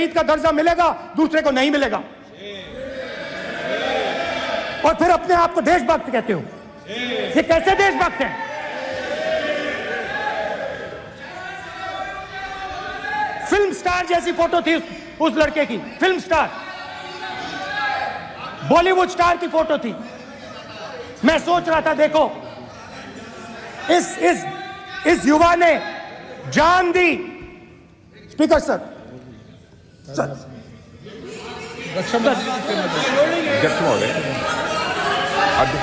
शहीद का दर्जा मिलेगा, दूसरे को नहीं मिलेगा। और फिर अपने आप को देशभक्त कहते हो। ये कैसे देशभक्त है? फिल्म स्टार जैसी फोटो थी उस लड़के की, फिल्म स्टार, बॉलीवुड स्टार की फोटो थी। मैं सोच रहा था, देखो इस युवा ने जान दी। स्पीकर सर,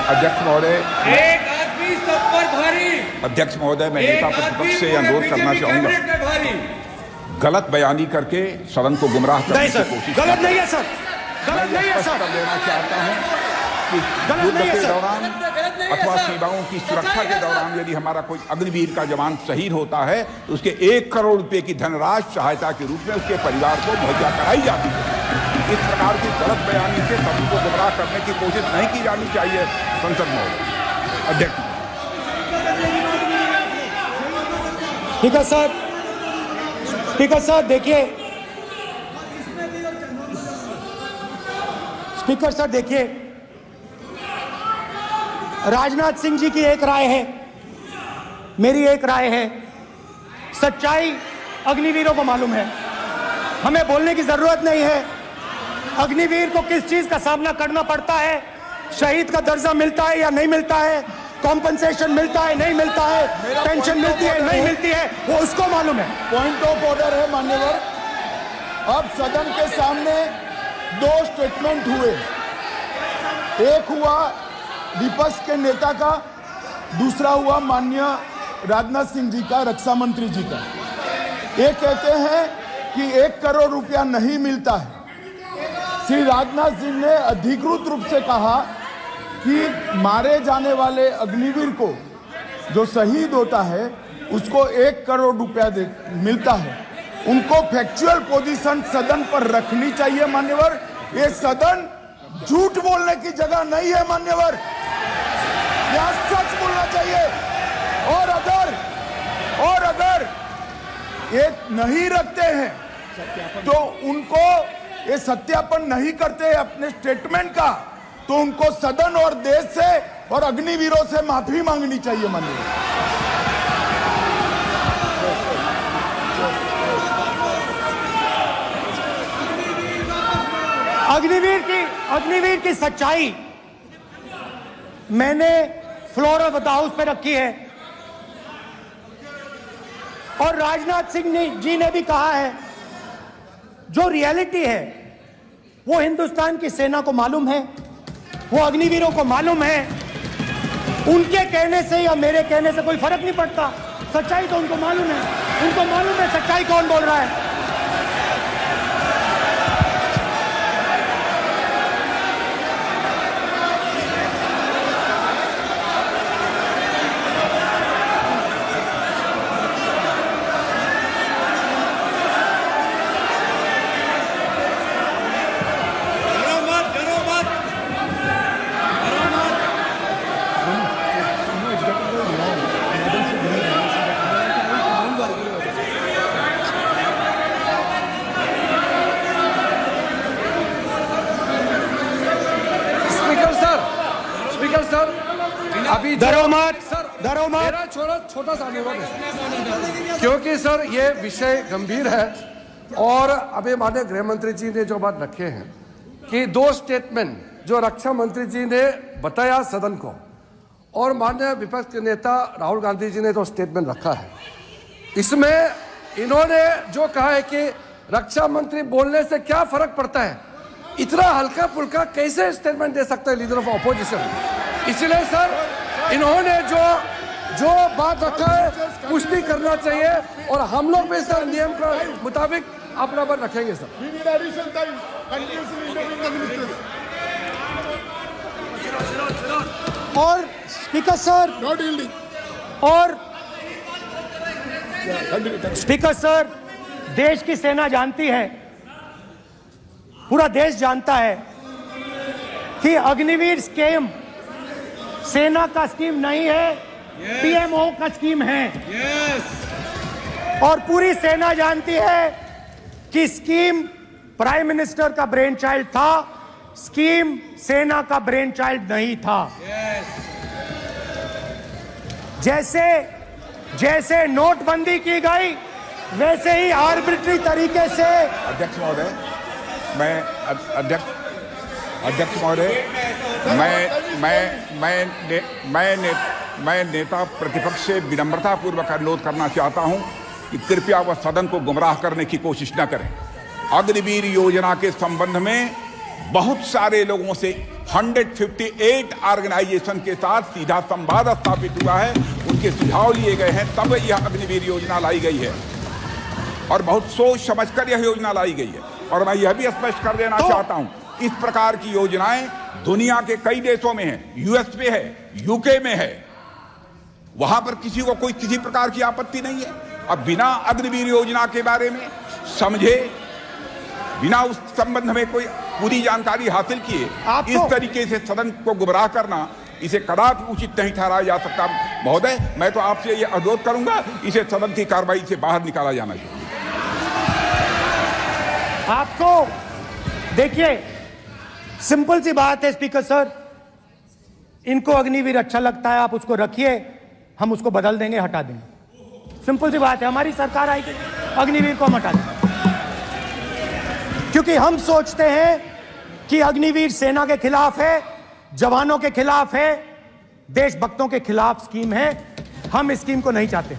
अध्यक्ष महोदय, एक आदमी सब पर भारी। अध्यक्ष महोदय, मैं नेता प्रतिपक्ष से अनुरोध करना चाहूंगा, गलत बयानी करके सदन को गुमराह करने की कोशिश। गलत नहीं है सर, गलत नहीं है सर। लेना चाहता हूं कि युद्ध के दौरान अथवा सीमाओं की सुरक्षा के दौरान यदि हमारा कोई अग्निवीर का जवान शहीद होता है तो उसके 1 करोड़ रुपए की धनराशि सहायता के रूप में उसके परिवार को मुहैया कराई जाती है। इस प्रकार की गलत बयानी से सभी को गुमराह करने की कोशिश नहीं की जानी चाहिए। संसद महोदय, अध्यक्ष। स्पीकर सर, स्पीकर सर देखिए, स्पीकर सर देखिए, राजनाथ सिंह जी की एक राय है, मेरी एक राय है। सच्चाई अग्निवीरों को मालूम है, हमें बोलने की जरूरत नहीं है। अग्निवीर को किस चीज का सामना करना पड़ता है, शहीद का दर्जा मिलता है या नहीं मिलता है, कॉम्पनसेशन मिलता है नहीं मिलता है, पेंशन मिलती है नहीं मिलती है, वो उसको मालूम है। पॉइंट ऑफ ऑर्डर है मान्यवर। अब सदन के सामने 2 स्टेटमेंट हुए, एक हुआ विपक्ष के नेता का, दूसरा हुआ माननीय राजनाथ सिंह जी का, रक्षा मंत्री जी का। ये कहते हैं कि 1 करोड़ रुपया नहीं मिलता है। श्री राजनाथ सिंह ने अधिकृत रूप से कहा कि मारे जाने वाले अग्निवीर को जो शहीद होता है उसको 1 करोड़ रुपया मिलता है। उनको फैक्चुअल पोजीशन सदन पर रखनी चाहिए मान्यवर। ये सदन झूठ बोलने की जगह नहीं है मान्यवर, यह सच बोलना चाहिए। और अगर ये नहीं रखते हैं तो उनको, ये सत्यापन नहीं करते अपने स्टेटमेंट का, तो उनको सदन और देश से और अग्निवीरों से माफी मांगनी चाहिए माननीय। अग्निवीर की सच्चाई मैंने फ्लोर ऑफ द हाउस पे रखी है, और राजनाथ सिंह जी ने भी कहा है जो रियलिटी है वो हिंदुस्तान की सेना को मालूम है, वो अग्निवीरों को मालूम है। उनके कहने से या मेरे कहने से कोई फर्क नहीं पड़ता, सच्चाई तो उनको मालूम है। उनको मालूम है सच्चाई कौन बोल रहा है। अभी डरो मत। मेरा छोटा सा अनुरोध है, क्योंकि सर ये विषय गंभीर है और अभी माननीय गृह मंत्री जी ने जो बात रखे हैं कि 2 स्टेटमेंट जो रक्षा मंत्री जी ने बताया सदन को और माननीय विपक्ष के नेता राहुल गांधी जी ने जो स्टेटमेंट रखा है, इसमें इन्होंने जो कहा है कि रक्षा मंत्री बोलने से क्या फर्क पड़ता है, इतना हल्का फुल्का कैसे स्टेटमेंट दे सकता है लीडर ऑफ ऑपोजिशन। इसलिए सर इन्होंने जो बात रखा है पुष्टि करना चाहिए और हम लोग भी सर नियम के मुताबिक अपना बात रखेंगे सर। और स्पीकर सर, और स्पीकर सर, देश की सेना जानती है, पूरा देश जानता है कि अग्निवीर स्कीम सेना का स्कीम नहीं है, पीएमओ का स्कीम है। और पूरी सेना जानती है कि स्कीम प्राइम मिनिस्टर का ब्रेन चाइल्ड था, स्कीम सेना का ब्रेन चाइल्ड नहीं था। जैसे जैसे नोटबंदी की गई वैसे ही आर्बिट्री तरीके से अध्यक्ष महोदय, अध्यक्ष महोदय, मैं नेता प्रतिपक्ष से विनम्रता पूर्वक अनुरोध करना चाहता हूं कि कृपया वह सदन को गुमराह करने की कोशिश न करें। अग्निवीर योजना के संबंध में बहुत सारे लोगों से 158 ऑर्गेनाइजेशन के साथ सीधा संवाद स्थापित हुआ है, उनके सुझाव लिए गए हैं, तब यह अग्निवीर योजना लाई गई है और बहुत सोच समझकर यह योजना लाई गई है। और मैं यह भी स्पष्ट कर देना चाहता हूं, इस प्रकार की योजनाएं दुनिया के कई देशों में है, यूएस में है, यूके में है, वहां पर किसी को कोई किसी प्रकार की आपत्ति नहीं है। अब बिना अग्निवीर योजना के बारे में समझे, बिना उस संबंध में कोई पूरी जानकारी हासिल किए इस तरीके से सदन को गुमराह करना, इसे कदापि उचित नहीं ठहराया जा सकता। महोदय, मैं तो आपसे यह अनुरोध करूंगा, इसे सदन की कार्रवाई से बाहर निकाला जाना चाहिए। आपको देखिए, सिंपल सी बात है स्पीकर सर, इनको अग्निवीर अच्छा लगता है, आप उसको रखिए, हम उसको बदल देंगे, हटा देंगे। सिंपल सी बात है, हमारी सरकार आएगी, अग्निवीर को हम हटा देंगे, क्योंकि हम सोचते हैं कि अग्निवीर सेना के खिलाफ है, जवानों के खिलाफ है, देशभक्तों के खिलाफ स्कीम है। हम इस स्कीम को नहीं चाहते।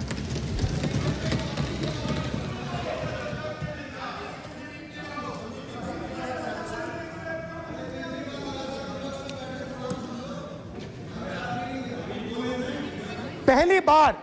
पहली बार